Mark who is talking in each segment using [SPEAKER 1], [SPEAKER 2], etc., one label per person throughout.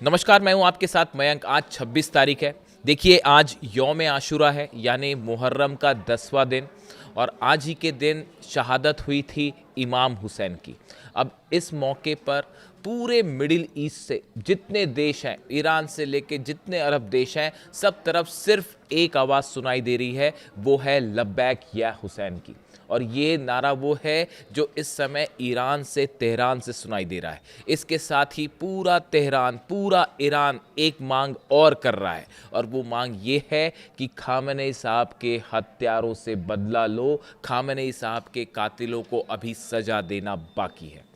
[SPEAKER 1] नमस्कार, मैं हूं आपके साथ मयंक। आज 26 तारीख है। देखिए, आज यौम आशूरा है, यानी मुहर्रम का 10वां दिन। और आज ही के दिन शहादत हुई थी इमाम हुसैन की। अब इस मौके पर पूरे मिडिल ईस्ट से जितने देश हैं, ईरान से लेके जितने अरब देश हैं, सब तरफ सिर्फ एक आवाज़ सुनाई दे रही है, वो है लब्बैक या हुसैन की। और ये नारा वो है जो इस समय ईरान से, तेहरान से सुनाई दे रहा है। इसके साथ ही पूरा तेहरान, पूरा ईरान एक मांग और कर रहा है, और वो मांग ये है कि खामेनेई साहब के हत्यारों से बदला लो, खामेनेई साहब के कातिलों को अभी सजा देना बाकी है।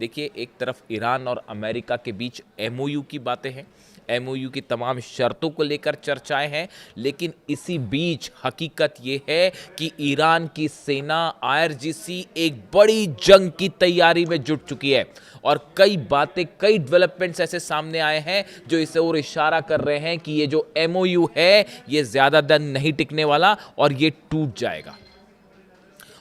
[SPEAKER 1] देखिए, एक तरफ ईरान और अमेरिका के बीच एमओयू की बातें हैं, एमओयू की तमाम शर्तों को लेकर चर्चाएं हैं, लेकिन इसी बीच हकीकत ये है कि ईरान की सेना आईआरजीसी एक बड़ी जंग की तैयारी में जुट चुकी है। और कई बातें, कई डेवलपमेंट्स ऐसे सामने आए हैं जो इसे और इशारा कर रहे हैं कि ये जो एमओयू है ये ज़्यादा दिन नहीं टिकने वाला और ये टूट जाएगा।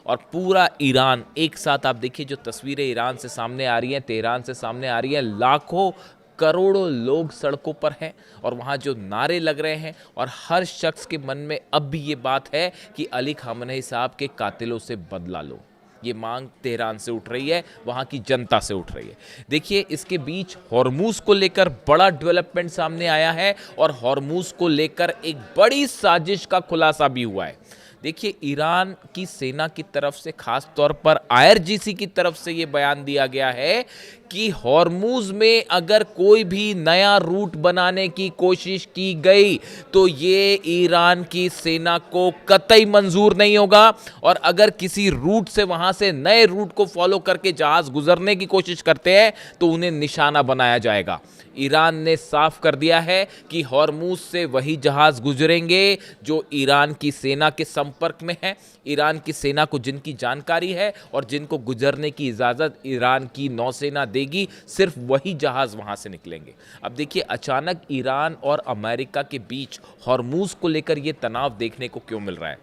[SPEAKER 1] और पूरा ईरान एक साथ, आप देखिए जो तस्वीरें ईरान से सामने आ रही हैं, तेहरान से सामने आ रही हैं, लाखों करोड़ों लोग सड़कों पर हैं और वहाँ जो नारे लग रहे हैं, और हर शख्स के मन में अब भी ये बात है कि अली खामेनेई साहब के कातिलों से बदला लो। ये मांग तेहरान से उठ रही है, वहाँ की जनता से उठ रही है। देखिए, इसके बीच हॉर्मूज को लेकर बड़ा डेवलपमेंट सामने आया है, और हॉर्मूज को लेकर एक बड़ी साजिश का खुलासा भी हुआ है। देखिए, ईरान की सेना की तरफ से, खास तौर पर आईआरजीसी की तरफ से ये बयान दिया गया है कि हॉर्मूज में अगर कोई भी नया रूट बनाने की कोशिश की गई तो ये ईरान की सेना को कतई मंजूर नहीं होगा, और अगर किसी रूट से, वहां से नए रूट को फॉलो करके जहाज गुजरने की कोशिश करते हैं तो उन्हें निशाना बनाया जाएगा। ईरान ने साफ कर दिया है कि हॉर्मूज से वही जहाज गुजरेंगे जो ईरान की सेना के संपर्क में है, ईरान की सेना को जिनकी जानकारी है और जिनको गुजरने की इजाज़त ईरान की नौसेना देगी, सिर्फ वही जहाज वहां से निकलेंगे। अब देखिए, अचानक ईरान और अमेरिका के बीच हॉर्मूज को लेकर यह तनाव देखने को क्यों मिल रहा है?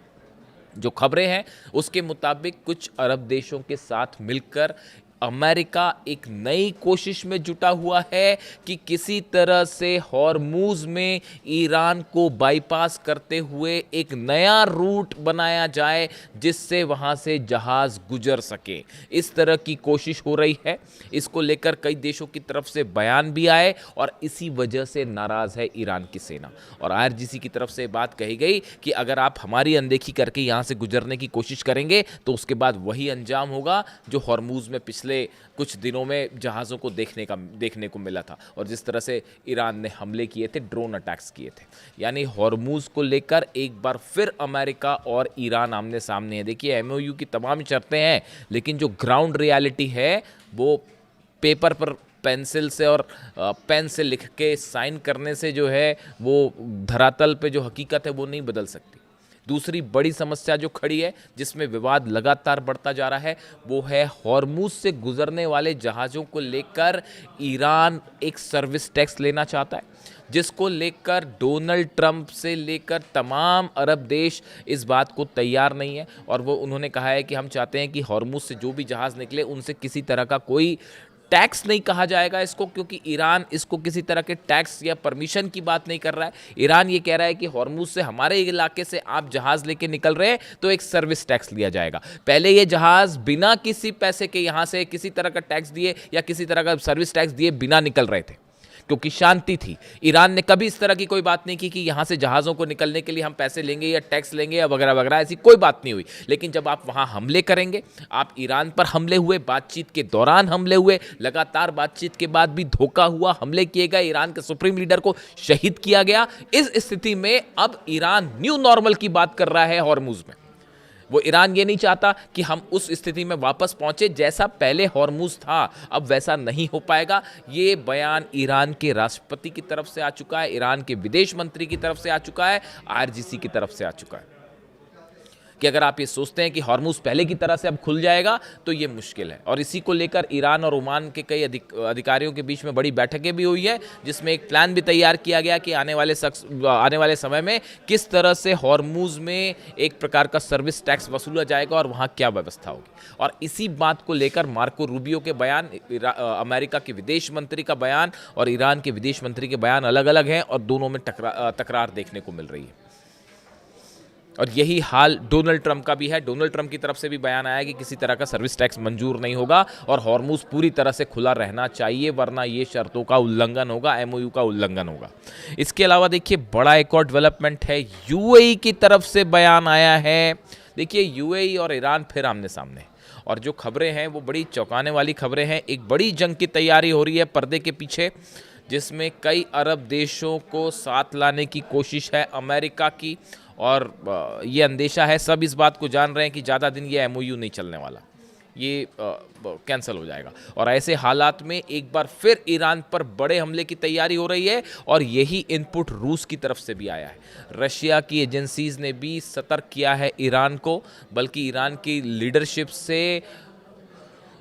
[SPEAKER 1] जो खबरें हैं उसके मुताबिक कुछ अरब देशों के साथ मिलकर अमेरिका एक नई कोशिश में जुटा हुआ है कि किसी तरह से हॉर्मूज में ईरान को बाईपास करते हुए एक नया रूट बनाया जाए जिससे वहां से जहाज गुजर सके। इस तरह की कोशिश हो रही है। इसको लेकर कई देशों की तरफ से बयान भी आए, और इसी वजह से नाराज है ईरान की सेना। और आईआरजीसी की तरफ से बात कही गई कि अगर आप हमारी अनदेखी करके यहां से गुजरने की कोशिश करेंगे तो उसके बाद वही अंजाम होगा जो हॉर्मूज में पिछले कुछ दिनों में जहाज़ों को देखने को मिला था, और जिस तरह से ईरान ने हमले किए थे, ड्रोन अटैक्स किए थे। यानी हॉर्मूज को लेकर एक बार फिर अमेरिका और ईरान आमने सामने है। देखिए, एमओयू की तमाम शर्तें हैं, लेकिन जो ग्राउंड रियलिटी है वो पेपर पर पेंसिल से और पेन से लिख के साइन करने से जो है, वो धरातल पे जो हकीकत है वो नहीं बदल सकती। दूसरी बड़ी समस्या जो खड़ी है, जिसमें विवाद लगातार बढ़ता जा रहा है, वो है हॉर्मूज से गुजरने वाले जहाज़ों को लेकर ईरान एक सर्विस टैक्स लेना चाहता है, जिसको लेकर डोनाल्ड ट्रंप से लेकर तमाम अरब देश इस बात को तैयार नहीं है। और वो उन्होंने कहा है कि हम चाहते हैं कि हॉर्मूज से जो भी जहाज़ निकले उनसे किसी तरह का कोई टैक्स नहीं कहा जाएगा इसको, क्योंकि ईरान इसको किसी तरह के टैक्स या परमिशन की बात नहीं कर रहा है। ईरान ये कह रहा है कि हॉर्मूज से, हमारे इलाके से आप जहाज लेके निकल रहे हैं तो एक सर्विस टैक्स लिया जाएगा। पहले ये जहाज बिना किसी पैसे के यहां से किसी तरह का टैक्स दिए या किसी तरह का सर्विस टैक्स दिए बिना निकल रहे थे, क्योंकि शांति थी। ईरान ने कभी इस तरह की कोई बात नहीं की कि यहां से जहाज़ों को निकलने के लिए हम पैसे लेंगे या टैक्स लेंगे या वगैरह वगैरह, ऐसी कोई बात नहीं हुई। लेकिन जब आप वहां हमले करेंगे, आप ईरान पर हमले हुए, बातचीत के दौरान हमले हुए, लगातार बातचीत के बाद भी धोखा हुआ, हमले किए गए, ईरान के सुप्रीम लीडर को शहीद किया गया। इस स्थिति में अब ईरान न्यू नॉर्मल की बात कर रहा है हॉर्मूज में। वो ईरान ये नहीं चाहता कि हम उस स्थिति में वापस पहुंचे जैसा पहले हॉर्मूज था, अब वैसा नहीं हो पाएगा। ये बयान ईरान के राष्ट्रपति की तरफ से आ चुका है, ईरान के विदेश मंत्री की तरफ से आ चुका है, आईआरजीसी की तरफ से आ चुका है। कि अगर आप ये सोचते हैं कि हॉर्मुज़ पहले की तरह से अब खुल जाएगा तो ये मुश्किल है। और इसी को लेकर ईरान और ओमान के कई अधिकारियों के बीच में बड़ी बैठकें भी हुई है, जिसमें एक प्लान भी तैयार किया गया कि आने वाले समय में किस तरह से हॉर्मुज़ में एक प्रकार का सर्विस टैक्स वसूला जाएगा और वहाँ क्या व्यवस्था होगी। और इसी बात को लेकर मार्को रूबियो के बयान, अमेरिका के विदेश मंत्री का बयान और ईरान के विदेश मंत्री के बयान अलग अलग हैं और दोनों में तकरार देखने को मिल रही है। और यही हाल डोनाल्ड ट्रंप का भी है। डोनाल्ड ट्रंप की तरफ से भी बयान आया कि किसी तरह का सर्विस टैक्स मंजूर नहीं होगा और हॉर्मुज़ पूरी तरह से खुला रहना चाहिए, वरना ये शर्तों का उल्लंघन होगा, एमओयू का उल्लंघन होगा। इसके अलावा देखिए बड़ा एक और डेवलपमेंट है, यूएई की तरफ से बयान आया है। देखिए यूएई और ईरान फिर आमने सामने, और जो खबरें हैं वो बड़ी चौंकाने वाली खबरें हैं। एक बड़ी जंग की तैयारी हो रही है पर्दे के पीछे, जिसमें कई अरब देशों को साथ लाने की कोशिश है अमेरिका की, और ये अंदेशा है, सब इस बात को जान रहे हैं कि ज़्यादा दिन ये एमओयू नहीं चलने वाला, ये कैंसिल हो जाएगा। और ऐसे हालात में एक बार फिर ईरान पर बड़े हमले की तैयारी हो रही है, और यही इनपुट रूस की तरफ से भी आया है। रशिया की एजेंसीज ने भी सतर्क किया है ईरान को, बल्कि ईरान की लीडरशिप से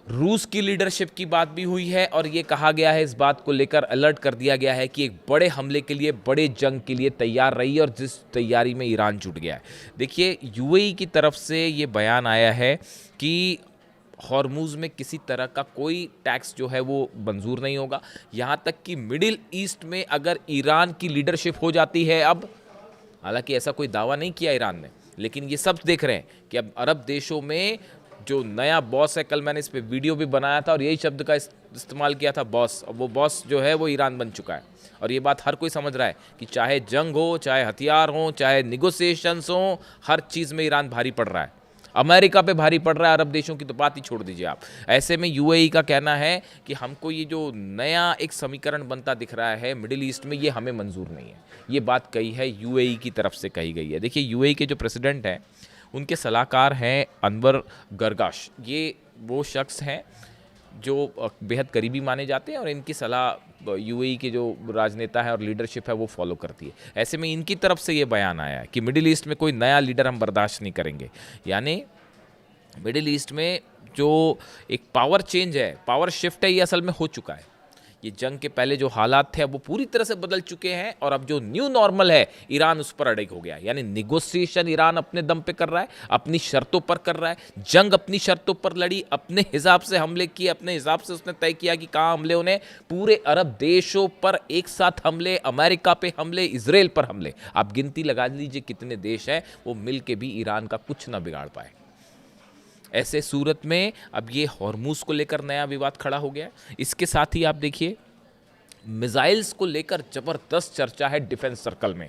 [SPEAKER 1] रूस की लीडरशिप की बात भी हुई है, और ये कहा गया है, इस बात को लेकर अलर्ट कर दिया गया है कि एक बड़े हमले के लिए, बड़े जंग के लिए तैयार रही है, और जिस तैयारी में ईरान जुट गया है। देखिए यूएई की तरफ से ये बयान आया है कि हॉर्मुज़ में किसी तरह का कोई टैक्स जो है वो मंजूर नहीं होगा, यहाँ तक कि मिडिल ईस्ट में अगर ईरान की लीडरशिप हो जाती है अब, हालांकि ऐसा कोई दावा नहीं किया ईरान ने, लेकिन ये सब देख रहे हैं कि अब अरब देशों में जो नया बॉस है, कल मैंने इस पे वीडियो भी बनाया था और यही शब्द का इस्तेमाल किया था, बॉस। और वो बॉस जो है वो ईरान बन चुका है, और ये बात हर कोई समझ रहा है कि चाहे जंग हो, चाहे हथियार हो, चाहे निगोसिएशंस हो, हर चीज़ में ईरान भारी पड़ रहा है। अमेरिका पे भारी पड़ रहा है, अरब देशों की तो बात ही छोड़ दीजिए आप। ऐसे में यूएई का कहना है कि हमको ये जो नया एक समीकरण बनता दिख रहा है मिडिल ईस्ट में, ये हमें मंजूर नहीं है। ये बात कही है यूएई की तरफ से कही गई है। देखिए यूएई के जो प्रेसिडेंट हैं, उनके सलाहकार हैं अनवर गर्गाश। ये वो शख्स हैं जो बेहद करीबी माने जाते हैं, और इनकी सलाह यूएई के जो राजनेता है और लीडरशिप है वो फॉलो करती है। ऐसे में इनकी तरफ से ये बयान आया है कि मिडिल ईस्ट में कोई नया लीडर हम बर्दाश्त नहीं करेंगे। यानी मिडिल ईस्ट में जो एक पावर चेंज है, पावर शिफ्ट है, ये असल में हो चुका है। ये जंग के पहले जो हालात थे वो पूरी तरह से बदल चुके हैं, और अब जो न्यू नॉर्मल है ईरान उस पर अड़िग हो गया। यानी निगोसिएशन ईरान अपने दम पे कर रहा है, अपनी शर्तों पर कर रहा है, जंग अपनी शर्तों पर लड़ी, अपने हिसाब से हमले किए, अपने हिसाब से उसने तय किया कि कहाँ हमले होने। पूरे अरब देशों पर एक साथ हमले, अमेरिका पे हमले, इजराइल पर हमले। आप गिनती लगा लीजिए कितने देश हैं, वो मिल के भी ईरान का कुछ ना बिगाड़ पाए। ऐसे सूरत में अब ये हॉर्मुज़ को लेकर नया विवाद खड़ा हो गया। इसके साथ ही आप देखिए मिसाइल्स को लेकर ज़बरदस्त चर्चा है डिफेंस सर्कल में।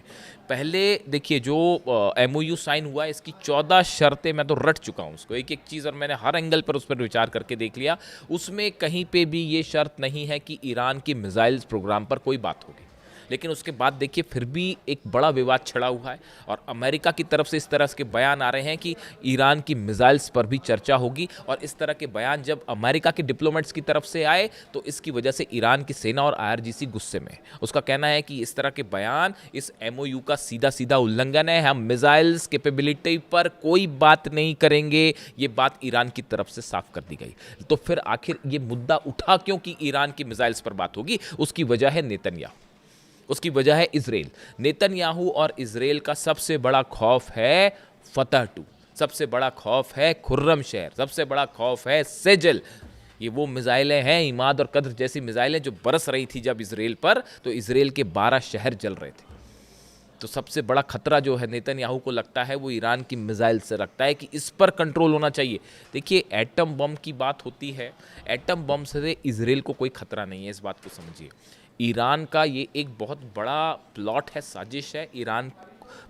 [SPEAKER 1] पहले देखिए जो एमओयू साइन हुआ है, इसकी 14 शर्तें मैं तो रट चुका हूँ उसको, एक एक चीज़, और मैंने हर एंगल पर उस पर विचार करके देख लिया। उसमें कहीं पे भी ये शर्त नहीं है कि ईरान की मिसाइल्स प्रोग्राम पर कोई बात होगी। लेकिन उसके बाद देखिए फिर भी एक बड़ा विवाद छिड़ा हुआ है, और अमेरिका की तरफ से इस तरह के बयान आ रहे हैं कि ईरान की मिसाइल्स पर भी चर्चा होगी। और इस तरह के बयान जब अमेरिका के डिप्लोमेट्स की तरफ से आए तो इसकी वजह से ईरान की सेना और आईआरजीसी गुस्से में। उसका कहना है कि इस तरह के बयान इस एमओयू का सीधा सीधा उल्लंघन है, हम मिसाइल्स कैपेबिलिटी पर कोई बात नहीं करेंगे। ये बात ईरान की तरफ से साफ कर दी गई। तो फिर आखिर ये मुद्दा उठा क्यों कि ईरान की मिसाइल्स पर बात होगी? उसकी वजह है नेतन्याहू, उसकी वजह है इजराइल। नेतन्याहू और इजराइल का सबसे बड़ा खौफ है फतह 2, सबसे बड़ा खौफ है खुर्रम शहर, सबसे बड़ा खौफ है सेजल। ये वो मिसाइलें हैं, इमाद और कद्र जैसी मिसाइलें जो बरस रही थी जब इजराइल पर, तो इजराइल के 12 शहर जल रहे थे। तो सबसे बड़ा खतरा जो है नेतन्याहू को लगता है वो ईरान की मिसाइल से रखता है कि इस पर कंट्रोल होना चाहिए। देखिए एटम बम की बात होती है, एटम बम से इजराइल को कोई खतरा नहीं है, इस बात को समझिए। ईरान का ये एक बहुत बड़ा प्लॉट है, साजिश है, ईरान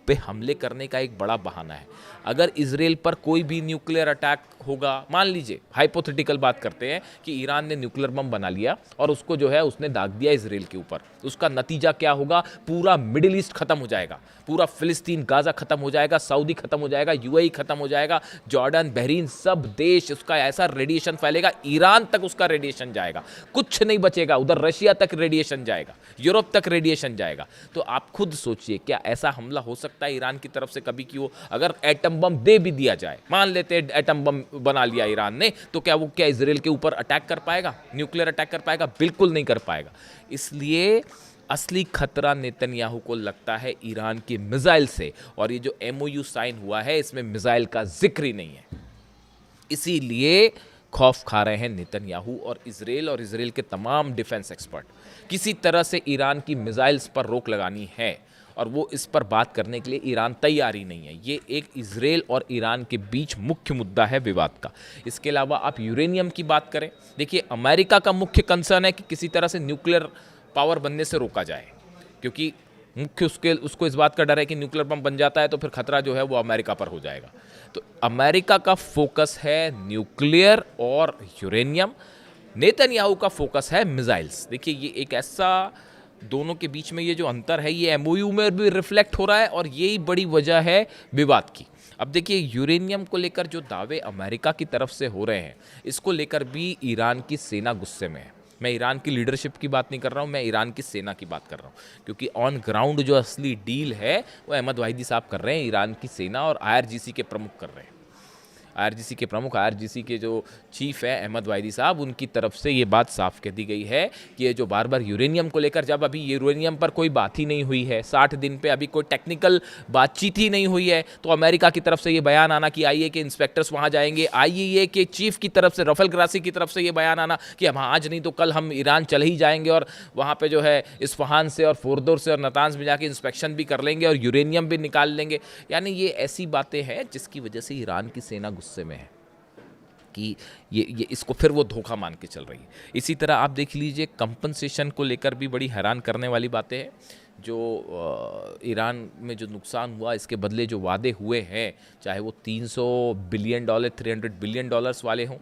[SPEAKER 1] पे हमले करने का एक बड़ा बहाना है। अगर इजराइल पर कोई भी न्यूक्लियर अटैक होगा, मान लीजिए हाइपोथेटिकल बात करते हैं कि ईरान ने न्यूक्लियर बम बना लिया और उसको जो है उसने दाग दिया इजराइल के ऊपर, उसका नतीजा क्या होगा? पूरा मिडिल ईस्ट खत्म हो जाएगा, पूरा फिलिस्तीन गाजा खत्म हो जाएगा, सऊदी खत्म हो जाएगा, यूएई खत्म हो जाएगा, जॉर्डन, बहरीन, सब देश, उसका ऐसा रेडिएशन फैलेगा, ईरान तक उसका रेडिएशन जाएगा, कुछ नहीं बचेगा। उधर रशिया तक रेडिएशन जाएगा, यूरोप तक रेडिएशन जाएगा। तो आप खुद सोचिए क्या ऐसा हमला हो सकता है ईरान की तरफ से कभी कि वो अगर एटम बम दे भी दिया जाए, मान लेते हैं एटम बम बना लिया ईरान ने, तो क्या इजराइल के ऊपर अटैक कर पाएगा, न्यूक्लियर अटैक कर पाएगा? बिल्कुल नहीं कर पाएगा। इसलिए असली खतरा नेतन्याहू को लगता है ईरान की मिसाइल से, और ये जो MOU साइन हुआ है इसमें मिसाइल का जिक्र ही नहीं है। इसीलिए खौफ खा रहे हैं नेतन्याहू और इजराइल के तमाम डिफेंस एक्सपर्ट। किसी तरह से ईरान की मिसाइल्स पर रोक लगानी है, और वो इस पर बात करने के लिए ईरान तैयार ही नहीं है। ये एक इजराइल और ईरान के बीच मुख्य मुद्दा है विवाद का। इसके अलावा आप यूरेनियम की बात करें, देखिए अमेरिका का मुख्य कंसर्न है कि किसी तरह से न्यूक्लियर पावर बनने से रोका जाए, क्योंकि मुख्य उसको इस बात का डर है कि न्यूक्लियर बम बन जाता है तो फिर खतरा जो है वो अमेरिका पर हो जाएगा। तो अमेरिका का फोकस है न्यूक्लियर और यूरेनियम, नेतन्याहू का फोकस है मिसाइल्स। देखिए ये एक ऐसा, दोनों के बीच में ये जो अंतर है ये MOU में भी रिफ्लेक्ट हो रहा है, और यही बड़ी वजह है विवाद की। अब देखिए यूरेनियम को लेकर जो दावे अमेरिका की तरफ से हो रहे हैं, इसको लेकर भी ईरान की सेना गुस्से में है। मैं ईरान की लीडरशिप की बात नहीं कर रहा हूँ, मैं ईरान की सेना की बात कर रहा हूँ, क्योंकि ऑन ग्राउंड जो असली डील है वो अहमद वाहिदी साहब कर रहे हैं, ईरान की सेना और IRGC के प्रमुख कर रहे हैं। IRGC के जो चीफ है अहमद वाहिदी साहब, उनकी तरफ से ये बात साफ कह दी गई है कि ये जो बार बार यूरेनियम को लेकर, जब अभी यूरेनियम पर कोई बात ही नहीं हुई है, 60 दिन पे अभी कोई टेक्निकल बातचीत ही नहीं हुई है, तो अमेरिका की तरफ से ये बयान आना कि IAEA के इंस्पेक्टर्स वहाँ जाएंगे, IAEA के चीफ की तरफ से रफल ग्रासी की तरफ से ये बयान आना कि हम आज नहीं तो कल हम ईरान चले ही जाएंगे और वहाँ पर जो है इस्फहान से और फोरदोर से और नतांज में जाके इंस्पेक्शन भी कर लेंगे और यूरेनियम भी निकाल लेंगे। यानी ये ऐसी बातें हैं जिसकी वजह से ईरान की सेना गुस्से में है कि ये इसको फिर वो धोखा मान के चल रही है। इसी तरह आप देख लीजिए कंपनसेशन को लेकर भी बड़ी हैरान करने वाली बातें हैं। जो ईरान में जो नुकसान हुआ, इसके बदले जो वादे हुए हैं, चाहे वो $300 बिलियन, $300 बिलियन वाले हों,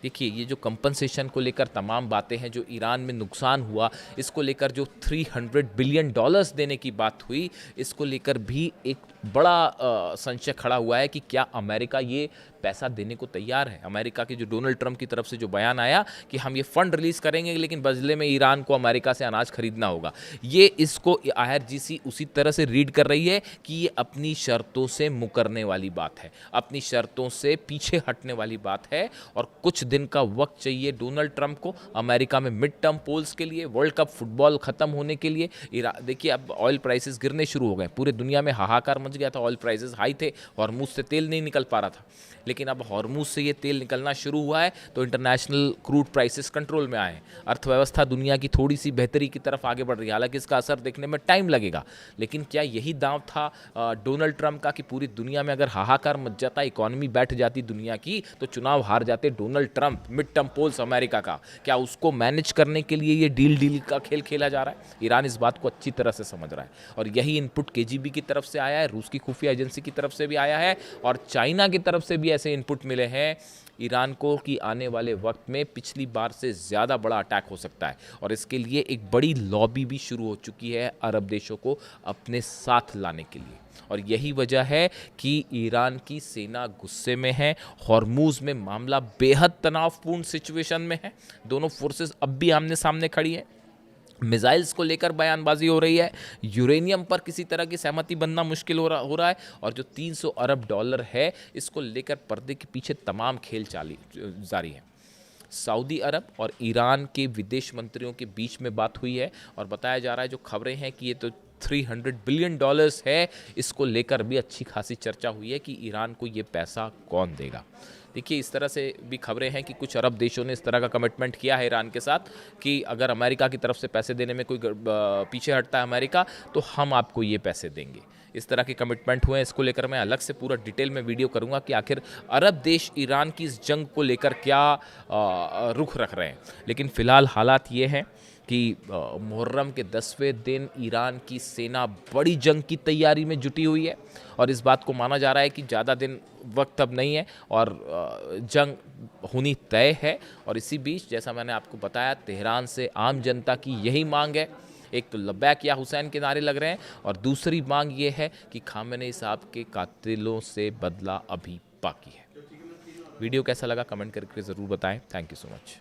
[SPEAKER 1] देखिए ये जो कंपनसेशन को लेकर तमाम बातें हैं, जो ईरान में नुकसान हुआ इसको लेकर जो $300 बिलियन देने की बात हुई, इसको लेकर भी एक बड़ा संशय खड़ा हुआ है कि क्या अमेरिका ये पैसा देने को तैयार है। अमेरिका के जो डोनाल्ड ट्रंप की तरफ से जो बयान आया कि हम ये फंड रिलीज करेंगे लेकिन बदले में ईरान को अमेरिका से अनाज खरीदना होगा, ये इसको IRGC उसी तरह से रीड कर रही है कि ये अपनी शर्तों से मुकरने वाली बात है, अपनी शर्तों से पीछे हटने वाली बात है, और कुछ दिन का वक्त चाहिए डोनाल्ड ट्रंप को अमेरिका में मिड टर्म पोल्स के लिए, वर्ल्ड कप फुटबॉल खत्म होने के लिए। देखिए अब ऑयल प्राइसेस गिरने शुरू हो गए, पूरे दुनिया में हाहाकार मच गया था, ऑयल प्राइसेस हाई थे, हॉर्मूज से तेल नहीं निकल पा रहा था, लेकिन अब हॉर्मूज से ये तेल निकलना शुरू हुआ है तो इंटरनेशनल क्रूड प्राइसेस कंट्रोल में आए हैं। अर्थव्यवस्था दुनिया की थोड़ी सी बेहतरी की तरफ आगे बढ़ रही है, हालांकि इसका असर देखने में टाइम लगेगा, लेकिन क्या यही दांव था डोनाल्ड ट्रंप का कि पूरी दुनिया में अगर हाहाकार मच जाता, इकोनॉमी बैठ जाती दुनिया की, तो चुनाव हार जाते Donald Trump, mid term polls America का? क्या उसको मैनेज करने के लिए ये डील का खेल खेला जा रहा है? ईरान इस बात को अच्छी तरह से समझ रहा है, और यही इनपुट KGB की तरफ से आया है, रूस की खुफिया एजेंसी की तरफ से भी आया है, और चाइना की तरफ से भी ऐसे इनपुट मिले हैं ईरान को कि आने वाले वक्त में पिछली बार से ज़्यादा बड़ा अटैक हो सकता है, और इसके लिए एक बड़ी लॉबी भी शुरू हो चुकी है अरब देशों को अपने साथ लाने के लिए। और यही वजह है कि ईरान की सेना गुस्से में है, हॉर्मूज में मामला बेहद तनावपूर्ण सिचुएशन में है, दोनों फोर्सेस अब भी आमने सामने खड़ी है, मिसाइल्स को लेकर बयानबाजी हो रही है, यूरेनियम पर किसी तरह की सहमति बनना मुश्किल हो रहा है, और जो $300 अरब है इसको लेकर पर्दे के पीछे तमाम खेल जारी है। सऊदी अरब और ईरान के विदेश मंत्रियों के बीच में बात हुई है, और बताया जा रहा है, जो खबरें हैं कि ये तो $300 बिलियन है, इसको लेकर भी अच्छी खासी चर्चा हुई है कि ईरान को ये पैसा कौन देगा। देखिए इस तरह से भी खबरें हैं कि कुछ अरब देशों ने इस तरह का कमिटमेंट किया है ईरान के साथ कि अगर अमेरिका की तरफ से पैसे देने में कोई पीछे हटता है अमेरिका, तो हम आपको ये पैसे देंगे। इस तरह के कमिटमेंट हुए हैं। इसको लेकर मैं अलग से पूरा डिटेल में वीडियो करूंगा कि आखिर अरब देश ईरान की इस जंग को लेकर क्या रुख रख रहे हैं। लेकिन फ़िलहाल हालात ये हैं कि मुहर्रम के 10वें दिन ईरान की सेना बड़ी जंग की तैयारी में जुटी हुई है, और इस बात को माना जा रहा है कि ज़्यादा दिन वक्त अब नहीं है और जंग होनी तय है। और इसी बीच जैसा मैंने आपको बताया, तेहरान से आम जनता की यही मांग है, एक तो लब्बैक या हुसैन के नारे लग रहे हैं, और दूसरी मांग ये है कि खामेनेई साहब के कातिलों से बदला अभी बाकी है। वीडियो कैसा लगा कमेंट करके ज़रूर बताएं। Thank you so much.